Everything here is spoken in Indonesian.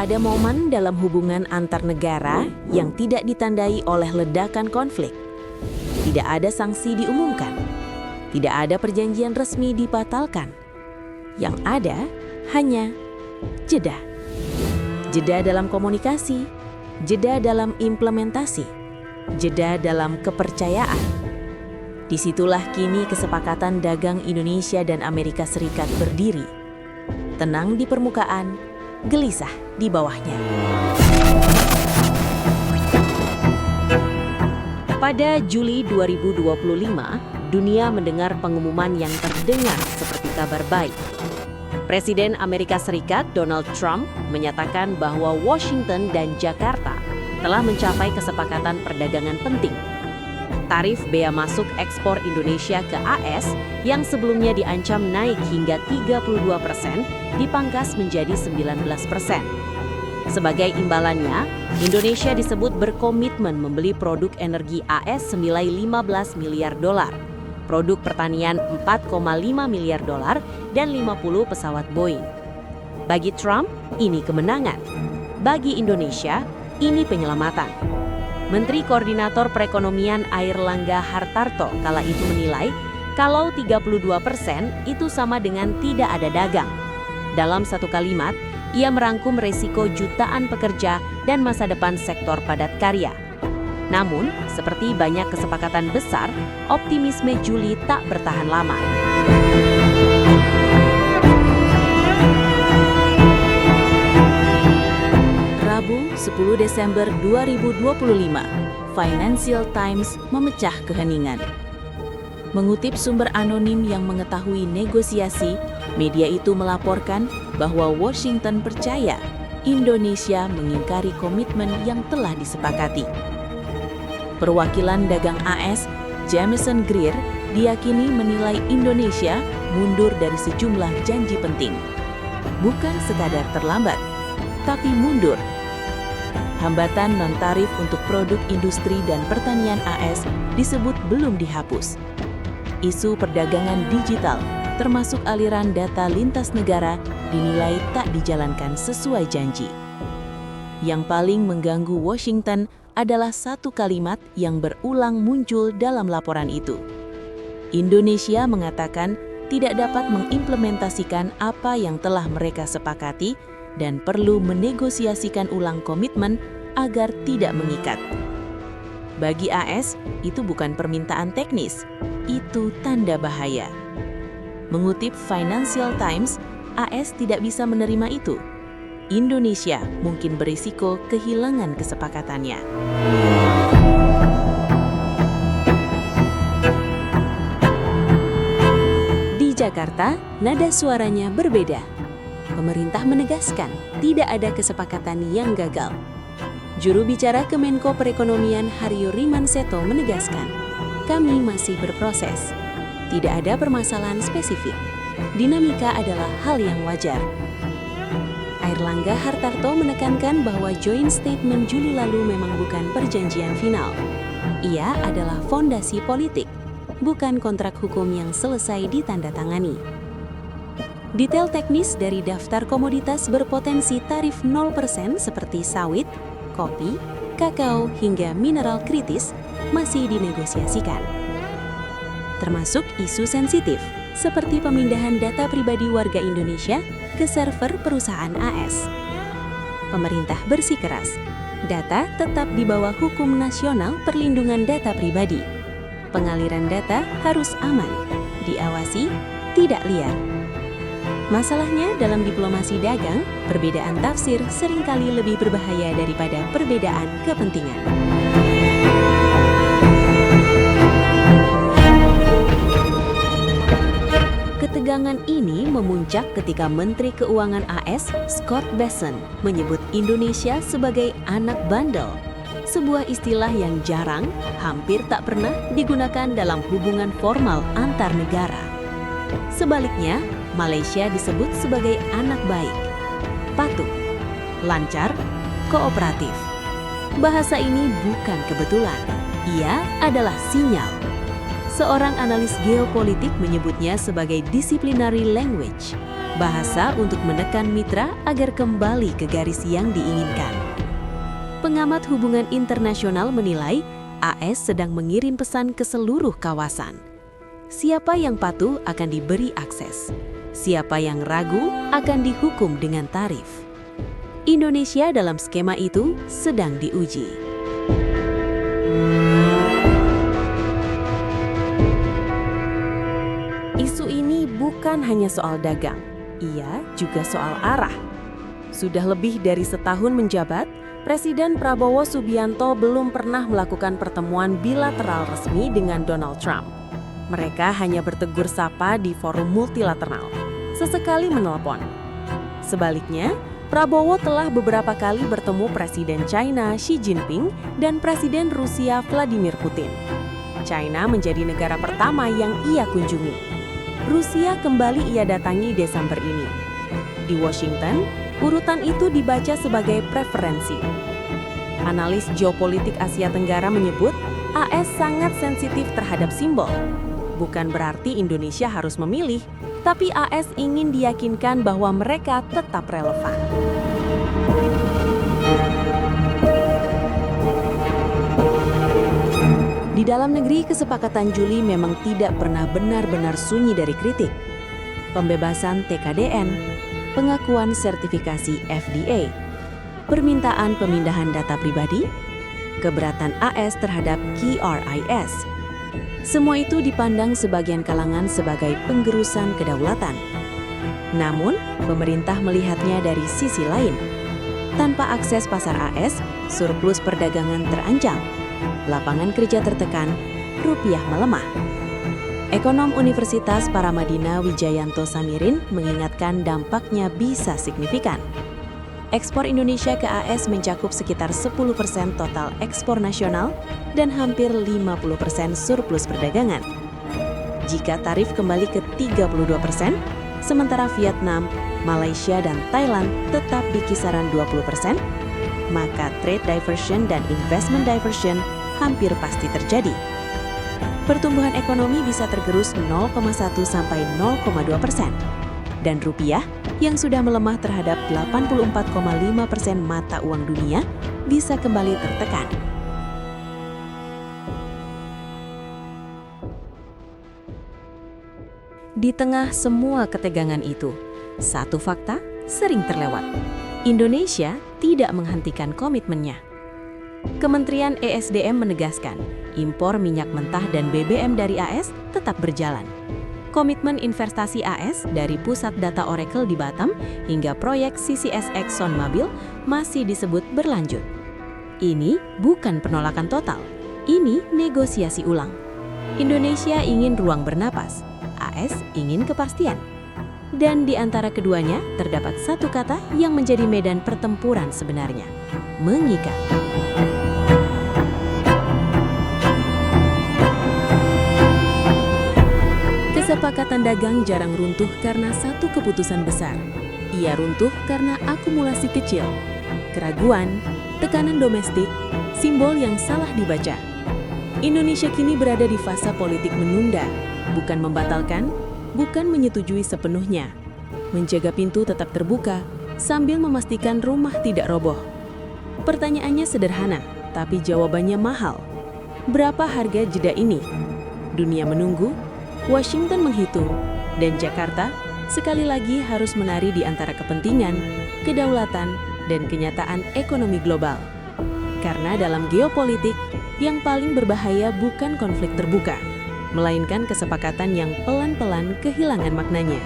ada momen dalam hubungan antar negara yang tidak ditandai oleh ledakan konflik. Tidak ada sanksi diumumkan. Tidak ada perjanjian resmi dibatalkan. Yang ada hanya jeda. Jeda dalam komunikasi, jeda dalam implementasi, jeda dalam kepercayaan. Disitulah kini kesepakatan dagang Indonesia dan Amerika Serikat berdiri. Tenang di permukaan, gelisah di bawahnya. Pada Juli 2025, dunia mendengar pengumuman yang terdengar seperti kabar baik. Presiden Amerika Serikat Donald Trump menyatakan bahwa Washington dan Jakarta telah mencapai kesepakatan perdagangan penting. Tarif bea masuk ekspor Indonesia ke AS yang sebelumnya diancam naik hingga 32% dipangkas menjadi 19%. Sebagai imbalannya, Indonesia disebut berkomitmen membeli produk energi AS senilai 15 miliar dolar, produk pertanian 4,5 miliar dolar, dan 50 pesawat Boeing. Bagi Trump, ini kemenangan. Bagi Indonesia, ini penyelamatan. Menteri Koordinator Perekonomian Airlangga Hartarto kala itu menilai kalau 32% itu sama dengan tidak ada dagang. Dalam satu kalimat, ia merangkum resiko jutaan pekerja dan masa depan sektor padat karya. Namun, seperti banyak kesepakatan besar, optimisme Juli tak bertahan lama. Rabu, 10 Desember 2025, Financial Times memecah keheningan. Mengutip sumber anonim yang mengetahui negosiasi, media itu melaporkan bahwa Washington percaya Indonesia mengingkari komitmen yang telah disepakati. Perwakilan dagang AS, Jamieson Greer, diyakini menilai Indonesia mundur dari sejumlah janji penting. Bukan sekadar terlambat, tapi mundur. Hambatan non-tarif untuk produk industri dan pertanian AS disebut belum dihapus. Isu perdagangan digital, termasuk aliran data lintas negara, dinilai tak dijalankan sesuai janji. Yang paling mengganggu Washington adalah satu kalimat yang berulang muncul dalam laporan itu. Indonesia mengatakan tidak dapat mengimplementasikan apa yang telah mereka sepakati dan perlu menegosiasikan ulang komitmen agar tidak mengikat. Bagi AS, itu bukan permintaan teknis, itu tanda bahaya. Mengutip Financial Times, AS tidak bisa menerima itu. Indonesia mungkin berisiko kehilangan kesepakatannya. Di Jakarta, nada suaranya berbeda. Pemerintah menegaskan tidak ada kesepakatan yang gagal. Juru bicara Kemenko Perekonomian Haryo Rimanseto menegaskan, kami masih berproses. Tidak ada permasalahan spesifik. Dinamika adalah hal yang wajar. Airlangga Hartarto menekankan bahwa joint statement Juli lalu memang bukan perjanjian final. Ia adalah fondasi politik, bukan kontrak hukum yang selesai ditandatangani. Detail teknis dari daftar komoditas berpotensi tarif 0% seperti sawit, kopi, kakao, hingga mineral kritis masih dinegosiasikan. Termasuk isu sensitif, seperti pemindahan data pribadi warga Indonesia ke server perusahaan AS. Pemerintah bersikeras, data tetap di bawah hukum nasional perlindungan data pribadi. Pengaliran data harus aman, diawasi, tidak liar. Masalahnya dalam diplomasi dagang, perbedaan tafsir seringkali lebih berbahaya daripada perbedaan kepentingan. Ketegangan ini memuncak ketika Menteri Keuangan AS, Scott Bessent, menyebut Indonesia sebagai anak bandel, sebuah istilah yang jarang, hampir tak pernah digunakan dalam hubungan formal antar negara. Sebaliknya, Malaysia disebut sebagai anak baik, patuh, lancar, kooperatif. Bahasa ini bukan kebetulan, ia adalah sinyal. Seorang analis geopolitik menyebutnya sebagai disciplinary language, bahasa untuk menekan mitra agar kembali ke garis yang diinginkan. Pengamat hubungan internasional menilai AS sedang mengirim pesan ke seluruh kawasan. Siapa yang patuh akan diberi akses. Siapa yang ragu akan dihukum dengan tarif. Indonesia dalam skema itu sedang diuji. Isu ini bukan hanya soal dagang, ia juga soal arah. Sudah lebih dari setahun menjabat, Presiden Prabowo Subianto belum pernah melakukan pertemuan bilateral resmi dengan Donald Trump. Mereka hanya bertegur sapa di forum multilateral, sesekali menelpon. Sebaliknya, Prabowo telah beberapa kali bertemu Presiden China Xi Jinping dan Presiden Rusia Vladimir Putin. China menjadi negara pertama yang ia kunjungi. Rusia kembali ia datangi Desember ini. Di Washington, urutan itu dibaca sebagai preferensi. Analis geopolitik Asia Tenggara menyebut AS sangat sensitif terhadap simbol. Bukan berarti Indonesia harus memilih, tapi AS ingin diyakinkan bahwa mereka tetap relevan. Di dalam negeri, kesepakatan Juli memang tidak pernah benar-benar sunyi dari kritik. Pembebasan TKDN, pengakuan sertifikasi FDA, permintaan pemindahan data pribadi, keberatan AS terhadap QRIS. Semua itu dipandang sebagian kalangan sebagai penggerusan kedaulatan. Namun, pemerintah melihatnya dari sisi lain. Tanpa akses pasar AS, surplus perdagangan terancam. Lapangan kerja tertekan, rupiah melemah. Ekonom Universitas Paramadina Wijayanto Samirin mengingatkan dampaknya bisa signifikan. Ekspor Indonesia ke AS mencakup sekitar 10% total ekspor nasional dan hampir 50% surplus perdagangan. Jika tarif kembali ke 32%, sementara Vietnam, Malaysia, dan Thailand tetap di kisaran 20%, maka trade diversion dan investment diversion hampir pasti terjadi. Pertumbuhan ekonomi bisa tergerus 0,1 sampai 0,2%. Dan rupiah yang sudah melemah terhadap 84,5% mata uang dunia bisa kembali tertekan. Di tengah semua ketegangan itu, satu fakta sering terlewat. Indonesia tidak menghentikan komitmennya. Kementerian ESDM menegaskan, impor minyak mentah dan BBM dari AS tetap berjalan. Komitmen investasi AS dari pusat data Oracle di Batam hingga proyek CCS ExxonMobil masih disebut berlanjut. Ini bukan penolakan total, ini negosiasi ulang. Indonesia ingin ruang bernapas, AS ingin kepastian. Dan di antara keduanya terdapat satu kata yang menjadi medan pertempuran sebenarnya, mengikat. Kesepakatan dagang jarang runtuh karena satu keputusan besar. Ia runtuh karena akumulasi kecil, keraguan, tekanan domestik, simbol yang salah dibaca. Indonesia kini berada di fase politik menunda, bukan membatalkan, bukan menyetujui sepenuhnya. Menjaga pintu tetap terbuka, sambil memastikan rumah tidak roboh. Pertanyaannya sederhana, tapi jawabannya mahal. Berapa harga jeda ini? Dunia menunggu, Washington menghitung, dan Jakarta sekali lagi harus menari di antara kepentingan, kedaulatan, dan kenyataan ekonomi global. Karena dalam geopolitik, yang paling berbahaya bukan konflik terbuka, melainkan kesepakatan yang pelan-pelan kehilangan maknanya.